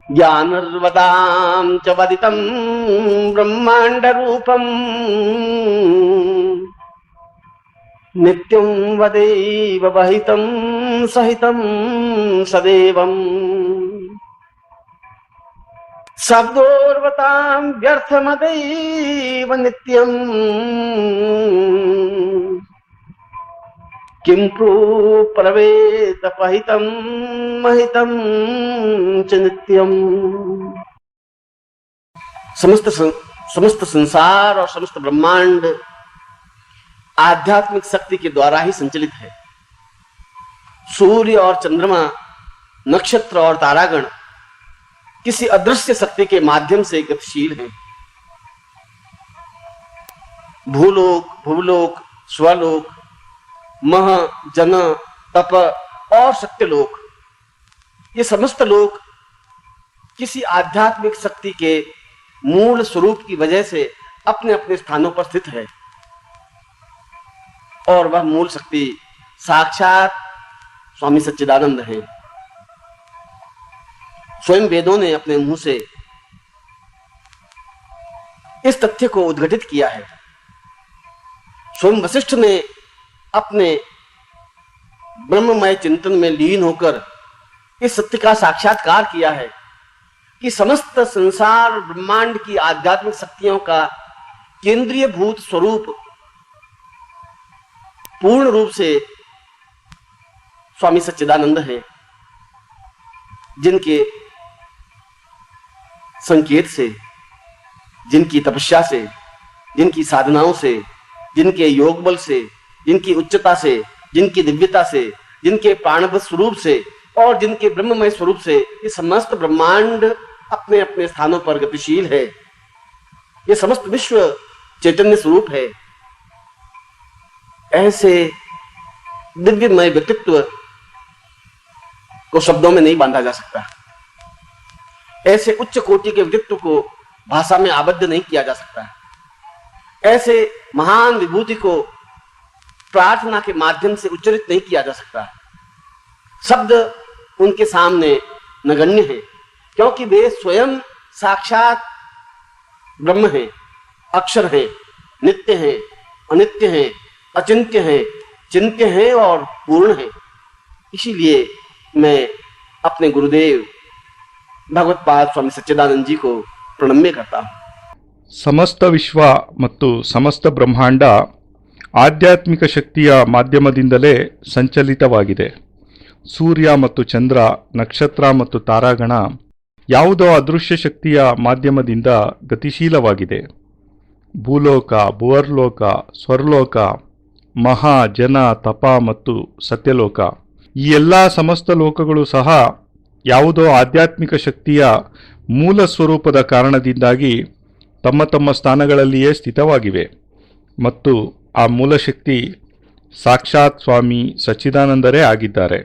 ज्ञानर्वदां च वदितं ब्रह्माण्डरूपम् नित्यं वदेव वहितं सहितं सदैवम् शब्दोर्वतां व्यर्थमदैव नित्यम् किं प्रोप्रवेत पहितं महितं च नित्यम्। समस्त संसार और समस्त ब्रह्मांड आध्यात्मिक शक्ति के द्वारा ही संचलित है। सूर्य और चंद्रमा, नक्षत्र और तारागण किसी अदृश्य शक्ति के माध्यम से गतिशील हैं। भूलोक, भुवलोक, स्वलोक, मह, जन, तप और सत्यलोक, ये समस्त लोक किसी आध्यात्मिक शक्ति के मूल स्वरूप की वजह से अपने अपने स्थानों पर स्थित है। और वह मूल शक्ति साक्षात स्वामी सच्चिदानंद है। स्वयं वेदों ने अपने मुंह से इस तथ्य को उद्घटित किया है। स्वयं वशिष्ठ ने अपने ब्रह्ममय चिंतन में लीन होकर इस सत्य का साक्षात्कार किया है कि समस्त संसार ब्रह्मांड की आध्यात्मिक शक्तियों का केंद्रीय भूत स्वरूप पूर्ण रूप से स्वामी सच्चिदानंद है, जिनके संकेत से, जिनकी तपस्या से, जिनकी साधनाओं से, जिनके योग बल से, जिनकी उच्चता से, जिनकी दिव्यता से, जिनके प्राणवत स्वरूप से और जिनके ब्रह्ममय स्वरूप से ये समस्त ब्रह्मांड अपने अपने स्थानों पर गतिशील है। ये समस्त विश्व चैतन्य स्वरूप है। ऐसे दिव्यमय व्यक्तित्व को शब्दों में नहीं बांधा जा सकता। ऐसे उच्च कोटि के व्यक्तित्व को भाषा में आबद्ध नहीं किया जा सकता। ऐसे महान विभूति को प्रार्थना के माध्यम से उच्चरित नहीं किया जा सकता। शब्द उनके सामने नगण्य है, क्योंकि वे स्वयं साक्षात ब्रह्म हैं, अक्षर हैं, नित्य हैं, अनित्य हैं, अचिंत्य हैं, चिंत्य हैं और पूर्ण हैं। इसीलिए मैं अपने गुरुदेव भगवत्पाद स्वामी सच्चिदानंद जी को प्रणम्य करता हूँ। ಸಮಸ್ತ ವಿಶ್ವ ಮತ್ತು ಸಮಸ್ತ ಬ್ರಹ್ಮಾಂಡ ಆಧ್ಯಾತ್ಮಿಕ ಶಕ್ತಿಯ ಮಾಧ್ಯಮದಿಂದಲೇ ಸಂಚಲಿತವಾಗಿದೆ. ಸೂರ್ಯ ಮತ್ತು ಚಂದ್ರ, ನಕ್ಷತ್ರ ಮತ್ತು ತಾರಾಗಣ ಯಾವುದೋ ಅದೃಶ್ಯ ಶಕ್ತಿಯ ಮಾಧ್ಯಮದಿಂದ ಗತಿಶೀಲವಾಗಿದೆ. ಭೂಲೋಕ, ಭುವರ್ಲೋಕ, ಸ್ವರ್ಲೋಕ, ಮಹಾ, ಜನ, ತಪ ಮತ್ತು ಸತ್ಯಲೋಕ, ಈ ಎಲ್ಲ ಸಮಸ್ತ ಲೋಕಗಳು ಸಹ ಯಾವುದೋ ಆಧ್ಯಾತ್ಮಿಕ ಶಕ್ತಿಯ ಮೂಲ ಸ್ವರೂಪದ ಕಾರಣದಿಂದಾಗಿ ತಮ್ಮ ತಮ್ಮ ಸ್ಥಾನಗಳಲ್ಲಿಯೇ ಸ್ಥಿತವಾಗಿವೆ ಮತ್ತು ಆ ಮೂಲಶಕ್ತಿ ಸಾಕ್ಷಾತ್ ಸ್ವಾಮಿ ಸಚ್ಚಿದಾನಂದರೇ ಆಗಿದ್ದಾರೆ.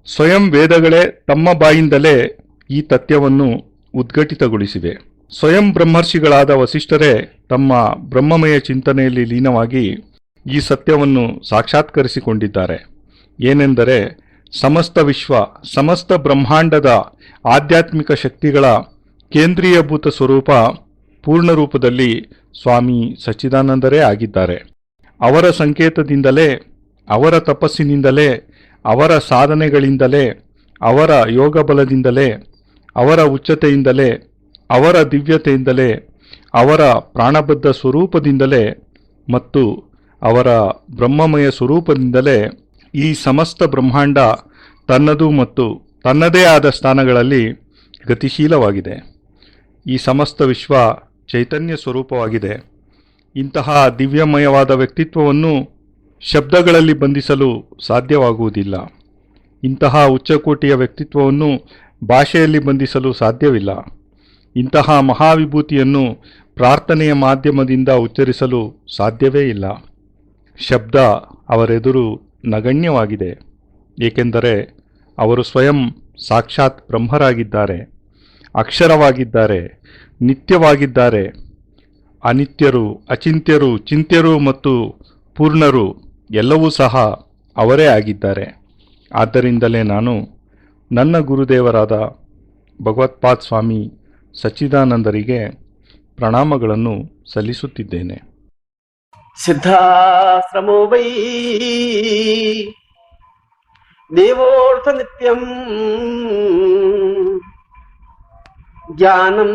ಸ್ವಯಂ ವೇದಗಳೇ ತಮ್ಮ ಬಾಯಿಂದಲೇ ಈ ತಥ್ಯವನ್ನು ಉದ್ಘಟಿತಗೊಳಿಸಿವೆ. ಸ್ವಯಂ ಬ್ರಹ್ಮರ್ಷಿಗಳಾದ ವಸಿಷ್ಠರೇ ತಮ್ಮ ಬ್ರಹ್ಮಮಯ ಚಿಂತನೆಯಲ್ಲಿ ಲೀನವಾಗಿ ಈ ಸತ್ಯವನ್ನು ಸಾಕ್ಷಾತ್ಕರಿಸಿಕೊಂಡಿದ್ದಾರೆ. ಏನೆಂದರೆ ಸಮಸ್ತ ವಿಶ್ವ, ಸಮಸ್ತ ಬ್ರಹ್ಮಾಂಡದ ಆಧ್ಯಾತ್ಮಿಕ ಶಕ್ತಿಗಳ ಕೇಂದ್ರೀಯಭೂತ ಸ್ವರೂಪ ಪೂರ್ಣ ರೂಪದಲ್ಲಿ ಸ್ವಾಮಿ ಸಚ್ಚಿದಾನಂದರೇ ಆಗಿದ್ದಾರೆ. ಅವರ ಸಂಕೇತದಿಂದಲೇ, ಅವರ ತಪಸ್ಸಿನಿಂದಲೇ, ಅವರ ಸಾಧನೆಗಳಿಂದಲೇ, ಅವರ ಯೋಗ ಬಲದಿಂದಲೇ, ಅವರ ಉಚ್ಚತೆಯಿಂದಲೇ, ಅವರ ದಿವ್ಯತೆಯಿಂದಲೇ, ಅವರ ಪ್ರಾಣಬದ್ಧ ಸ್ವರೂಪದಿಂದಲೇ ಮತ್ತು ಅವರ ಬ್ರಹ್ಮಮಯ ಸ್ವರೂಪದಿಂದಲೇ ಈ ಸಮಸ್ತ ಬ್ರಹ್ಮಾಂಡ ತನ್ನದು ಮತ್ತು ತನ್ನದೇ ಆದ ಸ್ಥಾನಗಳಲ್ಲಿ ಗತಿಶೀಲವಾಗಿದೆ. ಈ ಸಮಸ್ತ ವಿಶ್ವ ಚೈತನ್ಯ ಸ್ವರೂಪವಾಗಿದೆ. ಇಂತಹ ದಿವ್ಯಮಯವಾದ ವ್ಯಕ್ತಿತ್ವವನ್ನು ಶಬ್ದಗಳಲ್ಲಿ ಬಂಧಿಸಲು ಸಾಧ್ಯವಾಗುವುದಿಲ್ಲ. ಇಂತಹ ಉಚ್ಚಕೋಟಿಯ ವ್ಯಕ್ತಿತ್ವವನ್ನು ಭಾಷೆಯಲ್ಲಿ ಬಂಧಿಸಲು ಸಾಧ್ಯವಿಲ್ಲ. ಇಂತಹ ಮಹಾವಿಭೂತಿಯನ್ನು ಪ್ರಾರ್ಥನೆಯ ಮಾಧ್ಯಮದಿಂದ ಉಚ್ಚರಿಸಲು ಸಾಧ್ಯವೇ ಇಲ್ಲ. ಶಬ್ದ ಅವರೆದುರು ನಗಣ್ಯವಾಗಿದೆ, ಏಕೆಂದರೆ ಅವರು ಸ್ವಯಂ ಸಾಕ್ಷಾತ್ ಬ್ರಹ್ಮರಾಗಿದ್ದಾರೆ, ಅಕ್ಷರವಾಗಿದ್ದಾರೆ, ನಿತ್ಯವಾಗಿದ್ದಾರೆ. ಅನಿತ್ಯರು, ಅಚಿಂತ್ಯರು, ಚಿಂತ್ಯರು ಮತ್ತು ಪೂರ್ಣರು ಎಲ್ಲವೂ ಸಹ ಅವರೇ ಆಗಿದ್ದಾರೆ. ಆದ್ದರಿಂದಲೇ ನಾನು ನನ್ನ ಗುರುದೇವರಾದ ಭಗವತ್ಪಾದ್ ಸ್ವಾಮಿ ಸಚ್ಚಿದಾನಂದರಿಗೆ ಪ್ರಣಾಮಗಳನ್ನು ಸಲ್ಲಿಸುತ್ತಿದ್ದೇನೆ. सिद्धाश्रमो वै देवोऽर्थ नित्यम् ज्ञानं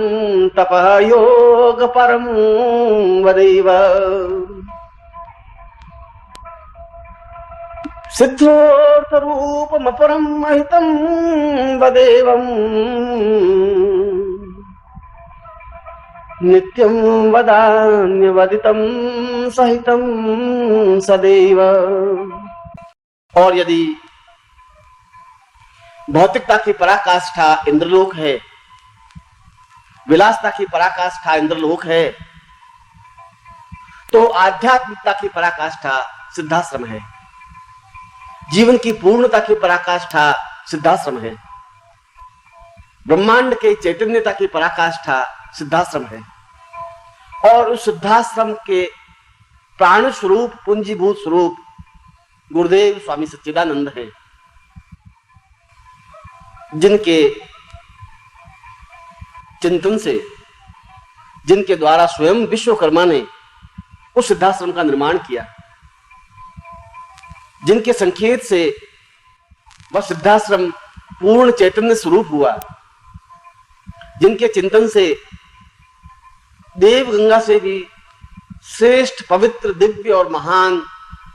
तपः योग परं वदैव सिद्धोऽर्थ रूपमपरं महितं वदेवम् नित्यं वदान्यवदितं सहितं सदैव। और यदि भौतिकता की पराकाष्ठा इंद्रलोक है, विलासता की पराकाष्ठा इंद्रलोक है, तो आध्यात्मिकता की पराकाष्ठा सिद्धाश्रम है। जीवन की पूर्णता की पराकाष्ठा सिद्धाश्रम है। ब्रह्मांड के चैतन्यता की पराकाष्ठा सिद्धाश्रम है। और उस सिद्धाश्रम के प्राण स्वरूप पुंजीभूत स्वरूप गुरुदेव स्वामी सच्चिदानंद हैं, जिनके चिंतन से, जिनके द्वारा स्वयं विश्वकर्मा ने उस सिद्धाश्रम का निर्माण किया, जिनके संकेत से वह सिद्धाश्रम पूर्ण चैतन्य स्वरूप हुआ, जिनके चिंतन से देव गंगा से भी श्रेष्ठ पवित्र दिव्य और महान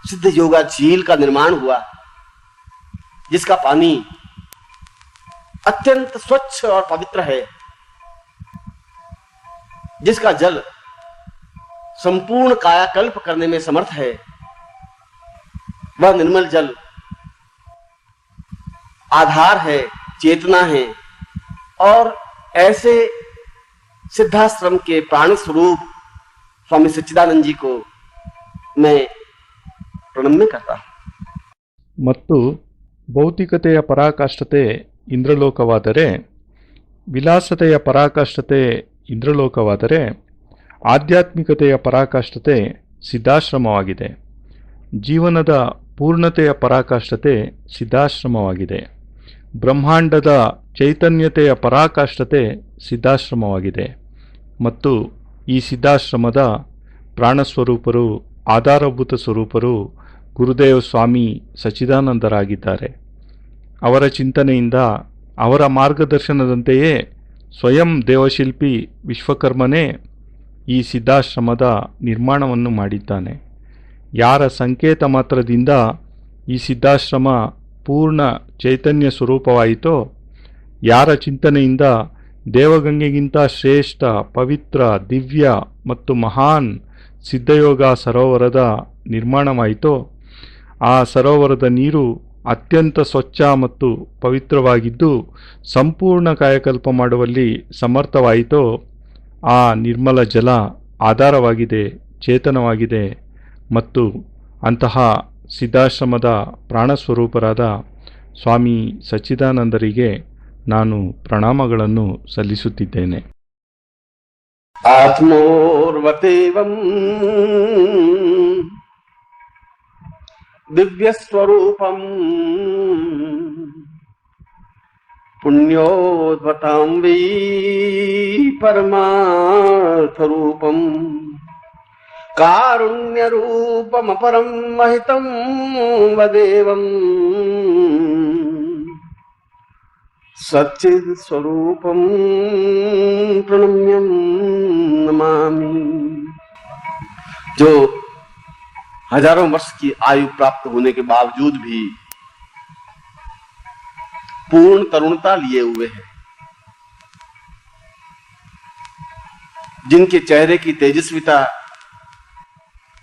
सिद्ध योगा झील का निर्माण हुआ, जिसका पानी अत्यंत स्वच्छ और पवित्र है, जिसका जल संपूर्ण कायाकल्प करने में समर्थ है। वह निर्मल जल आधार है, चेतना है। और ऐसे सिद्धाश्रम के प्राण स्वरूप स्वामी सच्चिदानंद जी को मैं प्रणम्य करता हूं. ಮತ್ತು ಭೌತಿಕತೆಯ ಪರಾಕಾಷ್ಠತೆ ಇಂದ್ರಲೋಕವಾದರೆ, ವಿಲಾಸತೆಯ ಪರಾಕಾಷ್ಠತೆ ಇಂದ್ರಲೋಕವಾದರೆ, ಆಧ್ಯಾತ್ಮಿಕತೆಯ ಪರಾಕಾಷ್ಠತೆ ಸಿದ್ಧಾಶ್ರಮವಾಗಿದೆ. ಜೀವನದ ಪೂರ್ಣತೆಯ ಪರಾಕಾಷ್ಠತೆ ಸಿದ್ಧಾಶ್ರಮವಾಗಿದೆ. ಬ್ರಹ್ಮಾಂಡದ ಚೈತನ್ಯತೆಯ ಪರಾಕಾಷ್ಠತೆ ಸಿದ್ಧಾಶ್ರಮವಾಗಿದೆ. ಮತ್ತು ಈ ಸಿದ್ಧಾಶ್ರಮದ ಪ್ರಾಣಸ್ವರೂಪರು, ಆಧಾರಭೂತ ಸ್ವರೂಪರು ಗುರುದೇವ ಸ್ವಾಮಿ ಸಚ್ಚಿದಾನಂದರಾಗಿದ್ದಾರೆ. ಅವರ ಚಿಂತನೆಯಿಂದ, ಅವರ ಮಾರ್ಗದರ್ಶನದಂತೆಯೇ ಸ್ವಯಂ ದೇವಶಿಲ್ಪಿ ವಿಶ್ವಕರ್ಮನೇ ಈ ಸಿದ್ಧಾಶ್ರಮದ ನಿರ್ಮಾಣವನ್ನು ಮಾಡಿದ್ದಾನೆ. ಯಾರ ಸಂಕೇತ ಮಾತ್ರದಿಂದ ಈ ಸಿದ್ಧಾಶ್ರಮ ಪೂರ್ಣ ಚೈತನ್ಯ ಸ್ವರೂಪವಾಯಿತೋ, ಯಾರ ಚಿಂತನೆಯಿಂದ ದೇವಗಂಗೆಗಿಂತ ಶ್ರೇಷ್ಠ ಪವಿತ್ರ ದಿವ್ಯ ಮತ್ತು ಮಹಾನ್ ಸಿದ್ಧಯೋಗ ಸರೋವರದ ನಿರ್ಮಾಣವಾಯಿತೋ, ಆ ಸರೋವರದ ನೀರು ಅತ್ಯಂತ ಸ್ವಚ್ಛ ಮತ್ತು ಪವಿತ್ರವಾಗಿದ್ದು ಸಂಪೂರ್ಣ ಕಾಯಕಲ್ಪ ಮಾಡುವಲ್ಲಿ ಸಮರ್ಥವಾಯಿತೋ, ಆ ನಿರ್ಮಲ ಜಲ ಆಧಾರವಾಗಿದೆ, ಚೇತನವಾಗಿದೆ. ಮತ್ತು ಅಂತಹ ಸಿದ್ಧಾಶ್ರಮದ ಪ್ರಾಣಸ್ವರೂಪರಾದ ಸ್ವಾಮಿ ಸಚ್ಚಿದಾನಂದರಿಗೆ ನಾನು ಪ್ರಣಾಮಗಳನ್ನು ಸಲ್ಲಿಸುತ್ತಿದ್ದೇನೆ. ಆತ್ಮೋರ್ವತೇವಂ ದಿವ್ಯ ಸ್ವರೂಪಂ ಪುಣ್ಯೋದ್ಭತಾಂ ವೈ ಪರಮಾರ್ಥ ರೂಪಂ ಕಾರುಣ್ಯ ರೂಪಮಪರಂ ಮಹಿತಂ ವದೇವಂ सच्चिद स्वरूपम प्रणम्यं नमामि. जो हजारों वर्ष की आयु प्राप्त होने के बावजूद भी पूर्ण तरुणता लिए हुए हैं, जिनके चेहरे की तेजस्विता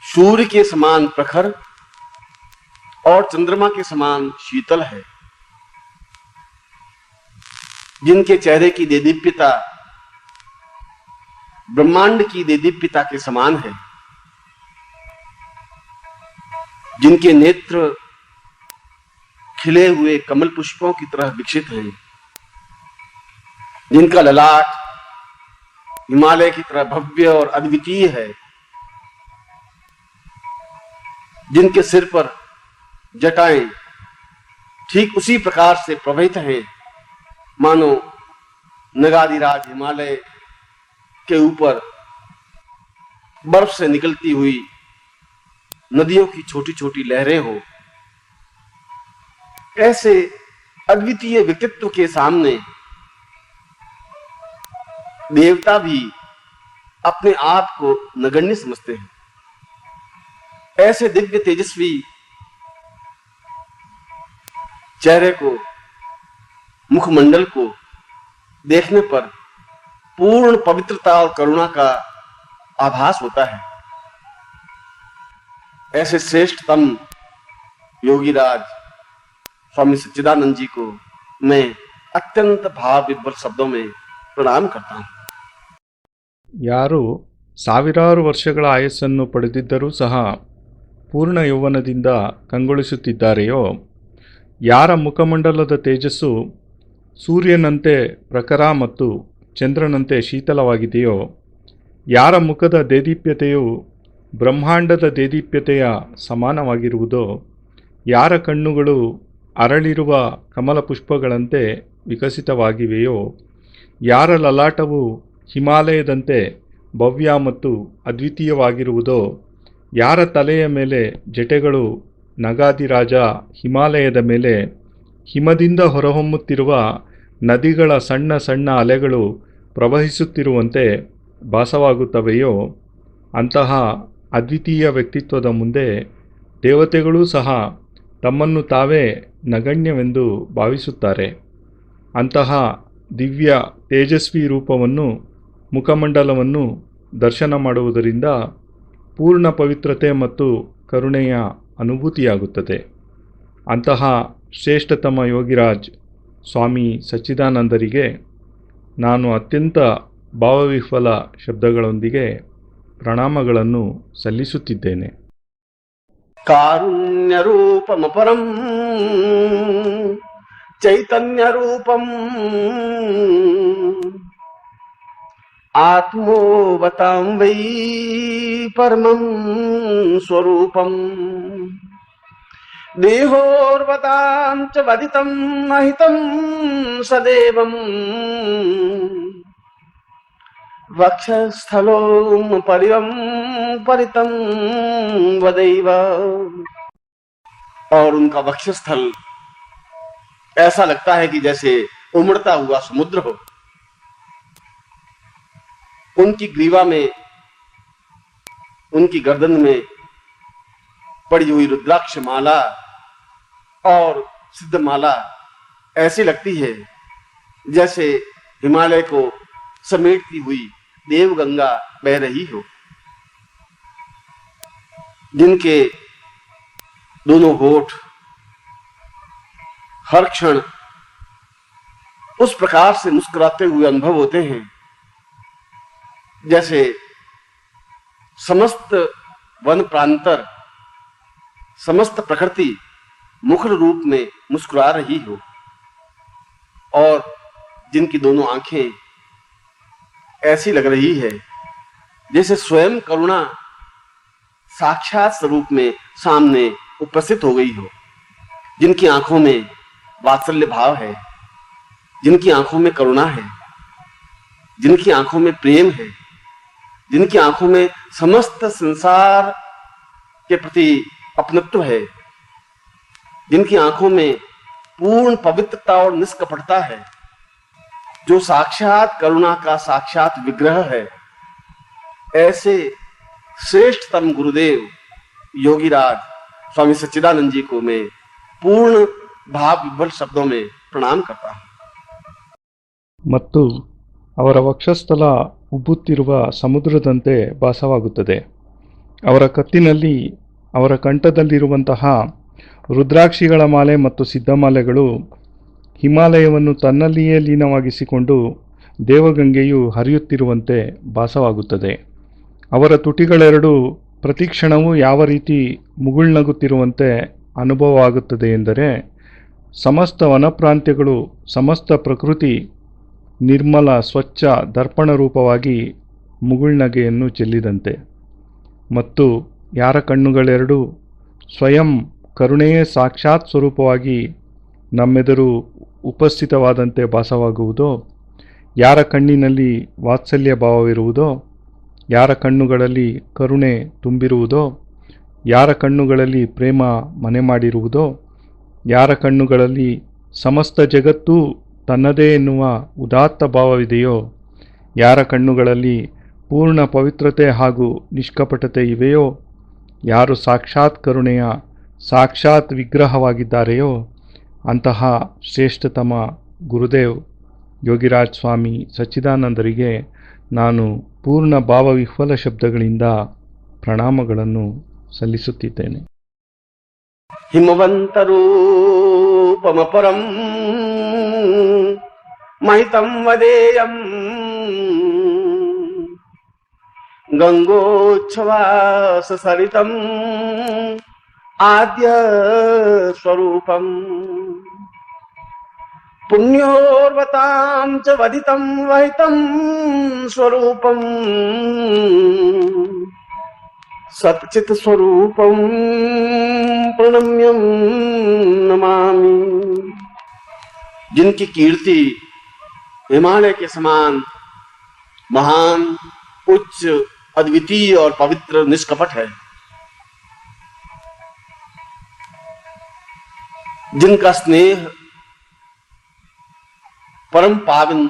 सूर्य के समान प्रखर और चंद्रमा के समान शीतल है, जिनके चेहरे की देदीप्यता ब्रह्मांड की देदीप्यता के समान है, जिनके नेत्र खिले हुए कमल पुष्पों की तरह विकसित हैं, जिनका ललाट हिमालय की तरह भव्य और अद्वितीय है, जिनके सिर पर जटाएं ठीक उसी प्रकार से प्रवहित हैं मानो नगाधिराज हिमालय के ऊपर बर्फ से निकलती हुई नदियों की छोटी छोटी लहरें हो, ऐसे अद्वितीय व्यक्तित्व के सामने देवता भी अपने आप को नगण्य समझते हैं। ऐसे दिव्य तेजस्वी चेहरे को, मुखमंडल को देखने पर पूर्ण पवित्रता और करुणा का आभास होता है। ऐसे श्रेष्ठतम योगीराज स्वामी सच्चिदानंद जी को मैं अत्यंत भाव विभ्वल शब्दों में प्रणाम करता हूं। ಯಾರು ಸಾವಿರಾರು ವರ್ಷಗಳ ಆಯಸ್ಸನ್ನು ಪಡೆದಿದ್ದರೂ ಸಹ ಪೂರ್ಣ ಯೌವನದಿಂದ ಕಂಗೊಳಿಸುತ್ತಿದ್ದಾರೆಯೋ, ಯಾರ ಮುಖಮಂಡಲದ ತೇಜಸ್ಸು ಸೂರ್ಯನಂತೆ ಪ್ರಖರ ಮತ್ತು ಚಂದ್ರನಂತೆ ಶೀತಲವಾಗಿದೆಯೋ, ಯಾರ ಮುಖದ ದೇದೀಪ್ಯತೆಯು ಬ್ರಹ್ಮಾಂಡದ ದೇದೀಪ್ಯತೆಯ ಸಮಾನವಾಗಿರುವುದೋ, ಯಾರ ಕಣ್ಣುಗಳು ಅರಳಿರುವ ಕಮಲ ಪುಷ್ಪಗಳಂತೆ ವಿಕಸಿತವಾಗಿವೆಯೋ, ಯಾರ ಲಲಾಟವು ಹಿಮಾಲಯದಂತೆ ಭವ್ಯ ಮತ್ತು ಅದ್ವಿತೀಯವಾಗಿರುವುದೋ, ಯಾರ ತಲೆಯ ಮೇಲೆ ಜಟೆಗಳು ನಗಾಧಿರಾಜ ಹಿಮಾಲಯದ ಮೇಲೆ ಹಿಮದಿಂದ ಹೊರಹೊಮ್ಮುತ್ತಿರುವ ನದಿಗಳ ಸಣ್ಣ ಸಣ್ಣ ಅಲೆಗಳು ಪ್ರವಹಿಸುತ್ತಿರುವಂತೆ ಭಾಸವಾಗುತ್ತವೆಯೋ, ಅಂತಹ ಅದ್ವಿತೀಯ ವ್ಯಕ್ತಿತ್ವದ ಮುಂದೆ ದೇವತೆಗಳೂ ಸಹ ತಮ್ಮನ್ನು ತಾವೇ ನಗಣ್ಯವೆಂದು ಭಾವಿಸುತ್ತಾರೆ. ಅಂತಹ ದಿವ್ಯ ತೇಜಸ್ವಿ ರೂಪವನ್ನು, ಮುಖಮಂಡಲವನ್ನು ದರ್ಶನ ಮಾಡುವುದರಿಂದ ಪೂರ್ಣ ಪವಿತ್ರತೆ ಮತ್ತು ಕರುಣೆಯ ಅನುಭೂತಿಯಾಗುತ್ತದೆ. ಅಂತಹ ಶ್ರೇಷ್ಠತಮ ಯೋಗಿರಾಜ್ ಸ್ವಾಮಿ ಸಚ್ಚಿದಾನಂದರಿಗೆ ನಾನು ಅತ್ಯಂತ ಭಾವವಿಹ್ವಲ ಶಬ್ದಗಳೊಂದಿಗೆ ಪ್ರಣಾಮಗಳನ್ನು ಸಲ್ಲಿಸುತ್ತಿದ್ದೇನೆ. ಕಾರುಣ್ಯ ರೂಪಮಪರಂ ಚೈತನ್ಯ ರೂಪಂ ಆತ್ಮೋವತಾಂ ವೈ ಪರಮಂ ಸ್ವರೂಪಂ ದೇಹೋರ್ವತಾಂ ಚ ವದಿತಂ ಅಹಿತಂ ಸದೇವಂ वक्षस्थलो परिवं परितं वदैव। और उनका वक्षस्थल ऐसा लगता है कि जैसे उमड़ता हुआ समुद्र हो। उनकी ग्रीवा में, उनकी गर्दन में पड़ी हुई रुद्राक्ष माला और सिद्ध माला ऐसी लगती है जैसे हिमालय को समेटती हुई देवगंगा बह रही हो। जिनके दोनों होठ हर क्षण उस प्रकार से मुस्कुराते हुए अनुभव होते हैं जैसे समस्त वन प्रांतर, समस्त प्रकृति मुखर रूप में मुस्कुरा रही हो। और जिनकी दोनों आंखें ऐसी लग रही है जैसे स्वयं करुणा साक्षात स्वरूप में सामने उपस्थित हो गई हो। जिनकी आंखों में वात्सल्य भाव है, जिनकी आंखों में करुणा है, जिनकी आंखों में प्रेम है, जिनकी आंखों में समस्त संसार के प्रति अपनत्व है, जिनकी आंखों में पूर्ण पवित्रता और निष्कपटता है, जो साक्षात करुणा का साक्षात विग्रह है। ऐसे श्रेष्ठतम गुरुदेव योगीराज स्वामी सच्चिदानंद जी को मैं पूर्ण भाव विभ्वल शब्दों में प्रणाम करता हूं। ಮತ್ತು ಅವರ ವಕ್ಷಸ್ಥಲ ಉಬ್ಬುತ್ತಿರುವ ಸಮುದ್ರದಂತೆ ಭಾಸವಾಗುತ್ತದೆ. ಅವರ ಕತ್ತಿನಲ್ಲಿ, ಅವರ ಕಂಠದಲ್ಲಿರುವಂತಹ ರುದ್ರಾಕ್ಷಿಗಳ ಮಾಲೆ ಮತ್ತು ಸಿದ್ಧಮಾಲೆಗಳು ಹಿಮಾಲಯವನ್ನು ತನ್ನಲ್ಲಿಯೇ ಲೀನವಾಗಿಸಿಕೊಂಡು ದೇವಗಂಗೆಯು ಹರಿಯುತ್ತಿರುವಂತೆ ಭಾಸವಾಗುತ್ತದೆ. ಅವರ ತುಟಿಗಳೆರಡು ಪ್ರತಿಕ್ಷಣವೂ ಯಾವ ರೀತಿ ಮುಗುಳ್ನಗುತ್ತಿರುವಂತೆ ಅನುಭವವಾಗುತ್ತದೆ ಎಂದರೆ, ಸಮಸ್ತ ವನಪ್ರಾಂತ್ಯಗಳು, ಸಮಸ್ತ ಪ್ರಕೃತಿ ನಿರ್ಮಲ ಸ್ವಚ್ಛ ದರ್ಪಣ ರೂಪವಾಗಿ ಮುಗುಳ್ನಗೆಯನ್ನು ಚೆಲ್ಲಿದಂತೆ. ಮತ್ತು ಯಾರ ಕಣ್ಣುಗಳೆರಡು ಸ್ವಯಂ ಕರುಣೆಯೇ ಸಾಕ್ಷಾತ್ ಸ್ವರೂಪವಾಗಿ ನಮ್ಮೆದುರು ಉಪಸ್ಥಿತವಾದಂತೆ ಭಾಸವಾಗುವುದೋ, ಯಾರ ಕಣ್ಣಿನಲ್ಲಿ ವಾತ್ಸಲ್ಯ ಭಾವವಿರುವುದೋ, ಯಾರ ಕಣ್ಣುಗಳಲ್ಲಿ ಕರುಣೆ ತುಂಬಿರುವುದೋ, ಯಾರ ಕಣ್ಣುಗಳಲ್ಲಿ ಪ್ರೇಮ ಮನೆ ಮಾಡಿರುವುದೋ, ಯಾರ ಕಣ್ಣುಗಳಲ್ಲಿ ಸಮಸ್ತ ಜಗತ್ತೂ ತನ್ನದೇ ಎನ್ನುವ ಉದಾತ್ತ ಭಾವವಿದೆಯೋ, ಯಾರ ಕಣ್ಣುಗಳಲ್ಲಿ ಪೂರ್ಣ ಪವಿತ್ರತೆ ಹಾಗೂ ನಿಷ್ಕಪಟತೆ ಇವೆಯೋ, ಯಾರು ಸಾಕ್ಷಾತ್ ಕರುಣೆಯ ಸಾಕ್ಷಾತ್ ವಿಗ್ರಹವಾಗಿದ್ದಾರೆಯೋ, ಅಂತಹ ಶ್ರೇಷ್ಠತಮ ಗುರುದೇವ್ ಯೋಗಿರಾಜ್ ಸ್ವಾಮಿ ಸಚ್ಚಿದಾನಂದರಿಗೆ ನಾನು ಪೂರ್ಣ ಭಾವವಿಹ್ವಲ ಶಬ್ದಗಳಿಂದ ಪ್ರಣಾಮಗಳನ್ನು ಸಲ್ಲಿಸುತ್ತಿದ್ದೇನೆ. ಹಿಮವಂತರೂಪಮಪರಂ ಮಹಿತಂ ವದೇಯಂ ಗಂಗೋಚ್ಛ್ವಾಸ ಸರಿತಂ ಆದ್ಯ ಸ್ವರೂಪಂ ಪುಣ್ಯೋರ್ವತಾಂ ಚ ವದಿತಂ ವಹಿತಂ ಸ್ವರೂಪಂ सच्चित स्वरूपम प्रणम्यम नमामि। जिनकी कीर्ति हिमालय के समान महान, उच्च, अद्वितीय और पवित्र निष्कपट है, जिनका स्नेह परम पावन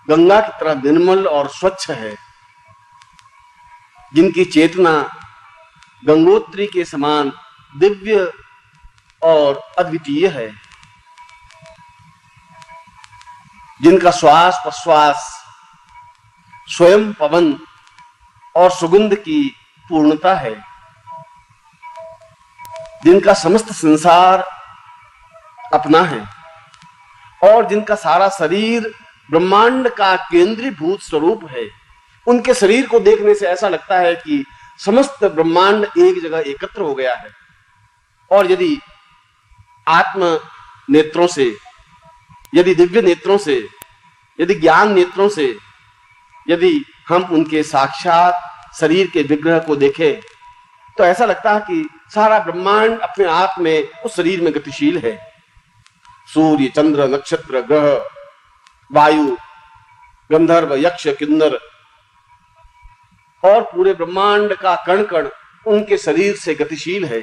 गंगा की तरह निर्मल और स्वच्छ है, जिनकी चेतना गंगोत्री के समान दिव्य और अद्वितीय है, जिनका श्वास प्रश्वास स्वयं पवन और सुगंध की पूर्णता है, जिनका समस्त संसार अपना है और जिनका सारा शरीर ब्रह्मांड का केंद्रीभूत स्वरूप है। उनके शरीर को देखने से ऐसा लगता है कि समस्त ब्रह्मांड एक जगह एकत्र हो गया है। और यदि आत्म नेत्रों से, यदि दिव्य नेत्रों से, यदि ज्ञान नेत्रों से यदि हम उनके साक्षात शरीर के विग्रह को देखें तो ऐसा लगता है कि सारा ब्रह्मांड अपने आप में उस शरीर में गतिशील है। सूर्य, चंद्र, नक्षत्र, ग्रह, वायु, गंधर्व, यक्ष, किन्नर और पूरे ब्रह्मांड का कण कण उनके शरीर से गतिशील है,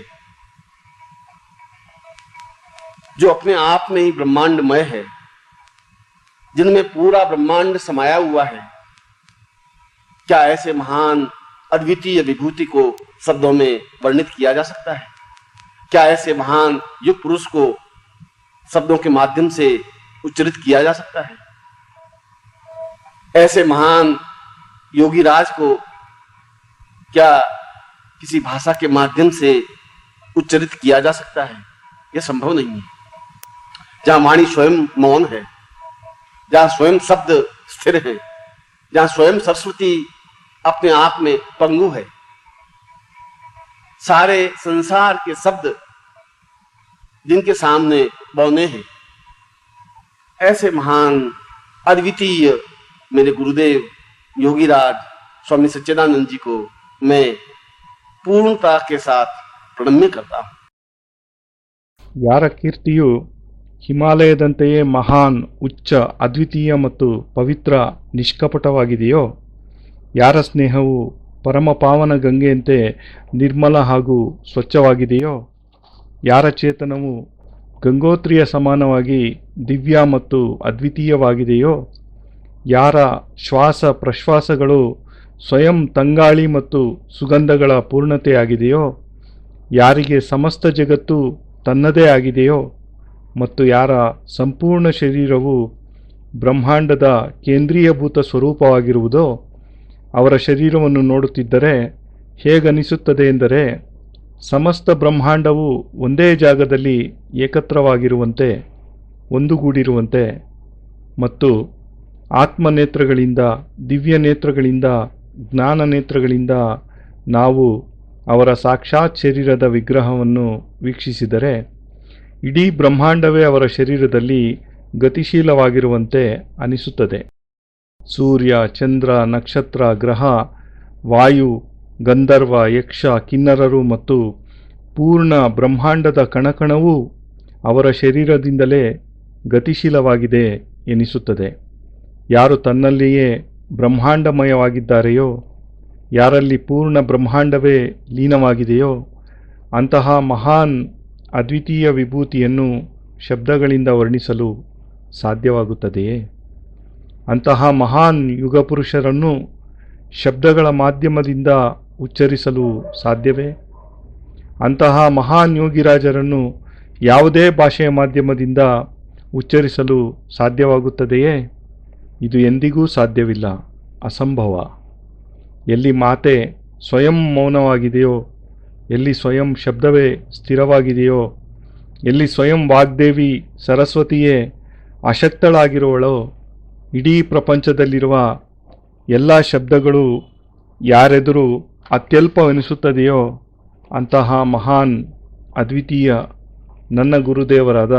जो अपने आप में ही ब्रह्मांडमय है, जिनमें पूरा ब्रह्मांड समाया हुआ है। क्या ऐसे महान अद्वितीय विभूति को शब्दों में वर्णित किया जा सकता है? क्या ऐसे महान युग पुरुष को शब्दों के माध्यम से उच्चरित किया जा सकता है? ऐसे महान योगी राज को क्या किसी भाषा के माध्यम से उच्चरित किया जा सकता है? यह संभव नहीं है। जहां वाणी स्वयं मौन है, जहां स्वयं शब्द स्थिर है, जहां स्वयं सरस्वती अपने आप में पंगु है, सारे संसार के शब्द जिनके सामने बौने हैं, ऐसे महान अद्वितीय मेरे गुरुदेव योगीराज स्वामी सच्चिदानंद जी को मैं पूर्णता के साथ प्रणम्य करता हूं। ಯಾರ ಕೀರ್ತಿಯು ಹಿಮಾಲಯದಂತೆಯೇ ಮಹಾನ್, ಉಚ್ಚ, ಅದ್ವಿತೀಯ ಮತ್ತು ಪವಿತ್ರ ನಿಷ್ಕಪಟವಾಗಿದೆಯೋ, ಯಾರ ಸ್ನೇಹವು ಪರಮಪಾವನ ಗಂಗೆಯಂತೆ ನಿರ್ಮಲ ಹಾಗೂ ಸ್ವಚ್ಛವಾಗಿದೆಯೋ, ಯಾರ ಚೇತನವು ಗಂಗೋತ್ರಿಯ ಸಮಾನವಾಗಿ ದಿವ್ಯ ಮತ್ತು ಅದ್ವಿತೀಯವಾಗಿದೆಯೋ, ಯಾರ ಶ್ವಾಸ ಪ್ರಶ್ವಾಸಗಳು ಸ್ವಯಂ ತಂಗಾಳಿ ಮತ್ತು ಸುಗಂಧಗಳ ಪೂರ್ಣತೆಯಾಗಿದೆಯೋ, ಯಾರಿಗೆ ಸಮಸ್ತ ಜಗತ್ತು ತನ್ನದೇ ಆಗಿದೆಯೋ ಮತ್ತು ಯಾರ ಸಂಪೂರ್ಣ ಶರೀರವು ಬ್ರಹ್ಮಾಂಡದ ಕೇಂದ್ರೀಯಭೂತ ಸ್ವರೂಪವಾಗಿರುವುದೋ, ಅವರ ಶರೀರವನ್ನು ನೋಡುತ್ತಿದ್ದರೆ ಹೇಗನಿಸುತ್ತದೆ ಎಂದರೆ ಸಮಸ್ತ ಬ್ರಹ್ಮಾಂಡವು ಒಂದೇ ಜಾಗದಲ್ಲಿ ಏಕತ್ರವಾಗಿರುವಂತೆ, ಒಂದುಗೂಡಿರುವಂತೆ ಮತ್ತು ಆತ್ಮನೇತ್ರಗಳಿಂದ, ದಿವ್ಯ ನೇತ್ರಗಳಿಂದ, ಜ್ಞಾನ ನೇತ್ರಗಳಿಂದ ನಾವು ಅವರ ಸಾಕ್ಷಾತ್ ಶರೀರದ ವಿಗ್ರಹವನ್ನು ವೀಕ್ಷಿಸಿದರೆ ಇಡೀ ಬ್ರಹ್ಮಾಂಡವೇ ಅವರ ಶರೀರದಲ್ಲಿ ಗತಿಶೀಲವಾಗಿರುವಂತೆ ಅನಿಸುತ್ತದೆ. ಸೂರ್ಯ, ಚಂದ್ರ, ನಕ್ಷತ್ರ, ಗ್ರಹ, ವಾಯು, ಗಂಧರ್ವ, ಯಕ್ಷ, ಕಿನ್ನರರು ಮತ್ತು ಪೂರ್ಣ ಬ್ರಹ್ಮಾಂಡದ ಕಣಕಣವೂ ಅವರ ಶರೀರದಿಂದಲೇ ಗತಿಶೀಲವಾಗಿದೆ ಎನಿಸುತ್ತದೆ. ಯಾರು ತನ್ನಲ್ಲಿಯೇ ಬ್ರಹ್ಮಾಂಡಮಯವಾಗಿದ್ದಾರೆಯೋ, ಯಾರಲ್ಲಿ ಪೂರ್ಣ ಬ್ರಹ್ಮಾಂಡವೇ ಲೀನವಾಗಿದೆಯೋ ಅಂತಹ ಮಹಾನ್ ಅದ್ವಿತೀಯ ವಿಭೂತಿಯನ್ನು ಶಬ್ದಗಳಿಂದ ವರ್ಣಿಸಲು ಸಾಧ್ಯವಾಗುತ್ತದೆಯೇ? ಅಂತಹ ಮಹಾನ್ ಯುಗಪುರುಷರನ್ನು ಶಬ್ದಗಳ ಮಾಧ್ಯಮದಿಂದ ಉಚ್ಚರಿಸಲು ಸಾಧ್ಯವೇ? ಅಂತಹ ಮಹಾನ್ ಯೋಗಿರಾಜರನ್ನು ಯಾವುದೇ ಭಾಷೆಯ ಮಾಧ್ಯಮದಿಂದ ಉಚ್ಚರಿಸಲು ಸಾಧ್ಯವಾಗುತ್ತದೆಯೇ? ಇದು ಎಂದಿಗೂ ಸಾಧ್ಯವಿಲ್ಲ, ಅಸಂಭವ. ಎಲ್ಲಿ ಮಾತೆ ಸ್ವಯಂ ಮೌನವಾಗಿದೆಯೋ, ಎಲ್ಲಿ ಸ್ವಯಂ ಶಬ್ದವೇ ಸ್ಥಿರವಾಗಿದೆಯೋ, ಎಲ್ಲಿ ಸ್ವಯಂ ವಾಗ್ದೇವಿ ಸರಸ್ವತಿಯೇ ಅಶಕ್ತಳಾಗಿರುವಳೋ, ಇಡೀ ಪ್ರಪಂಚದಲ್ಲಿರುವ ಎಲ್ಲ ಶಬ್ದಗಳು ಯಾರೆದುರು ಅತ್ಯಲ್ಪವೆನಿಸುತ್ತದೆಯೋ ಅಂತಹ ಮಹಾನ್ ಅದ್ವಿತೀಯ ನನ್ನ ಗುರುದೇವರಾದ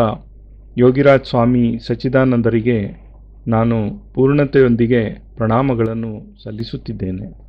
ಯೋಗಿರಾಜ್ ಸ್ವಾಮಿ ಸಚ್ಚಿದಾನಂದರಿಗೆ ನಾನು ಪೂರ್ಣತೆಯೊಂದಿಗೆ ಪ್ರಣಾಮಗಳನ್ನು ಸಲ್ಲಿಸುತ್ತಿದ್ದೇನೆ.